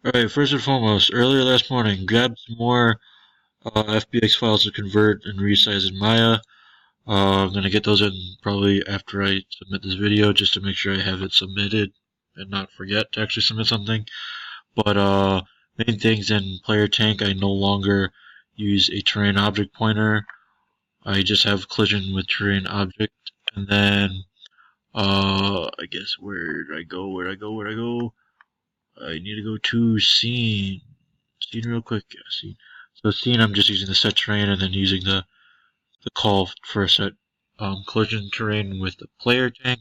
Alright, first and foremost, earlier last morning, grabbed some more FBX files to convert and resize in Maya. I'm going to get those in probably after I submit this video, just to make sure I have it submitted and not forget to actually submit something. But main things in player tank, I no longer use a terrain object pointer. I just have collision with terrain object. And then, I guess, where'd I go? I need to go to scene. Scene real quick. Yeah, scene. So scene, I'm just using the set terrain and then using the call for set collision terrain with the player tank.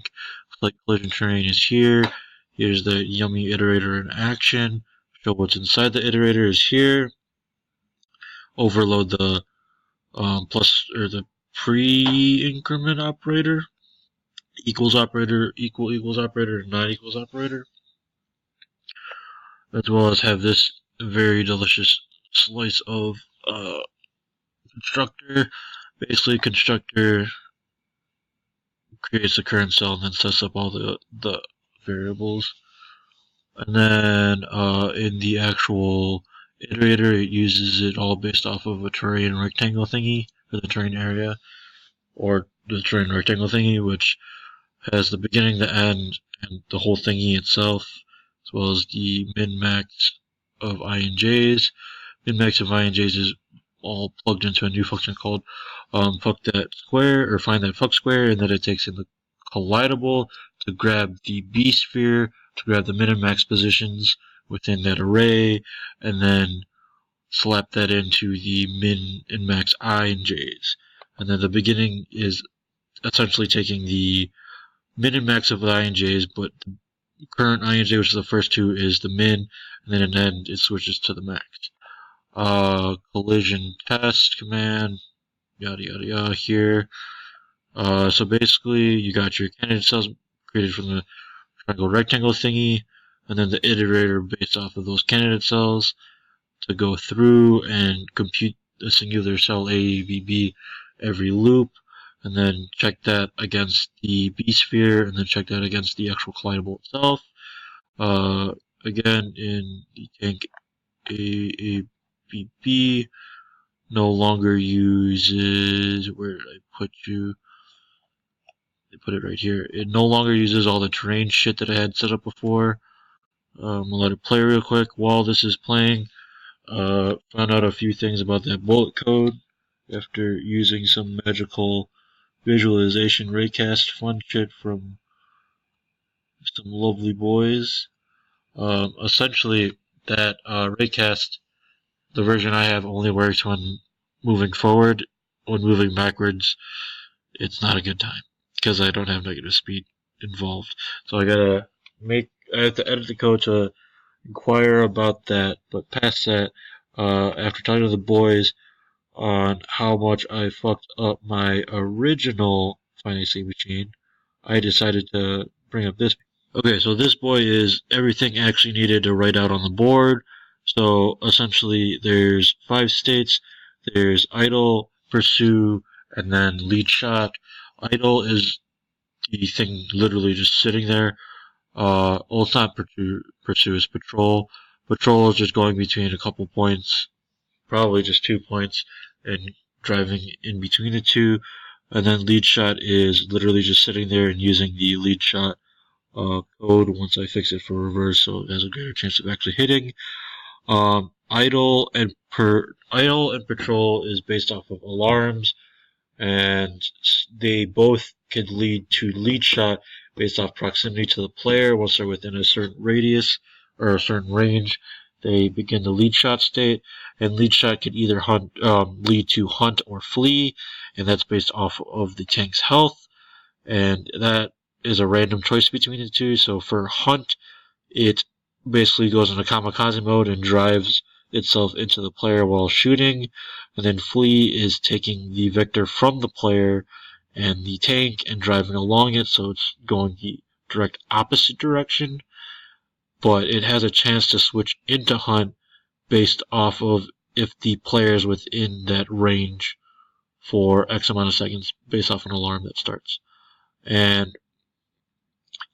Like collision terrain is here. Here's the yummy iterator in action. Show what's inside the iterator is here. Overload the plus or the pre-increment operator, equals operator, equals operator, not equals operator, as well as have this very delicious slice of constructor. Basically, constructor creates the current cell and then sets up all the variables. And then in the actual iterator, it uses it all based off of a terrain rectangle thingy for the terrain area, or the terrain rectangle thingy, which has the beginning, the end, and the whole thingy itself, as well as the min-max of INJs. Min-max of INJs is all plugged into a new function called fuck that square, or find that fuck square, and then it takes in the collidable to grab the B sphere, to grab the min and max positions within that array, and then slap that into the min and max I and J's. And then the beginning is essentially taking the min and max of the I and J's, but the current I and J, which is the first two, is the min, and then at the end it switches to the max. Collision test command, yada yada yada here. So basically, you got your candidate cells created from the triangle rectangle thingy, and then the iterator based off of those candidate cells to go through and compute a singular cell A, B, B every loop, and then check that against the B sphere, and then check that against the actual collidable itself. Again, in the tank AABB, no longer uses, where did I put you? I put it right here. It no longer uses all the terrain shit that I had set up before. I'll let it play real quick while this is playing. Found out a few things about that bullet code after using some magical visualization raycast fun shit from some lovely boys. Essentially, that raycast, the version I have, only works when moving forward. When moving backwards, it's not a good time because I don't have negative speed involved. So I have to edit the code to inquire about that. But past that, after talking to the boys on how much I fucked up my original financing machine, I decided to bring up this. Okay, so this boy is everything actually needed to write out on the board. So essentially, there's 5 states. There's idle, pursue, and then lead shot. Idle is the thing literally just sitting there. Well, it's not pursue, it's patrol. Patrol is just going between a couple points, probably just 2 points, and driving in between the two. And then lead shot is literally just sitting there and using the lead shot code once I fix it for reverse, so it has a greater chance of actually hitting. Idle and patrol is based off of alarms, and they both can lead to lead shot based off proximity to the player. Once they're within a certain radius or a certain range, they begin the lead shot state, and lead shot can either lead to hunt or flee, and that's based off of the tank's health, and that is a random choice between the two. So for hunt, it basically goes into kamikaze mode and drives itself into the player while shooting, and then flee is taking the vector from the player and the tank and driving along it, so it's going the direct opposite direction, but it has a chance to switch into hunt based off of if the player is within that range for X amount of seconds based off an alarm that starts. And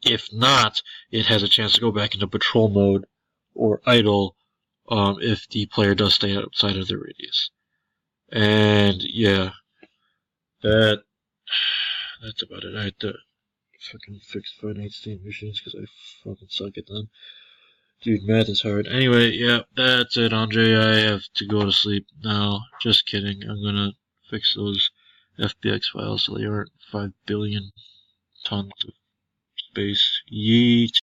if not, it has a chance to go back into patrol mode or idle if the player does stay outside of the radius. And yeah, that's about it. I had to fucking fix finite state machines because I fucking suck at them. Dude, math is hard. Anyway, yeah, that's it, Andre. I have to go to sleep now. Just kidding. I'm gonna fix those FBX files so they aren't 5 billion tons of space. Yeet.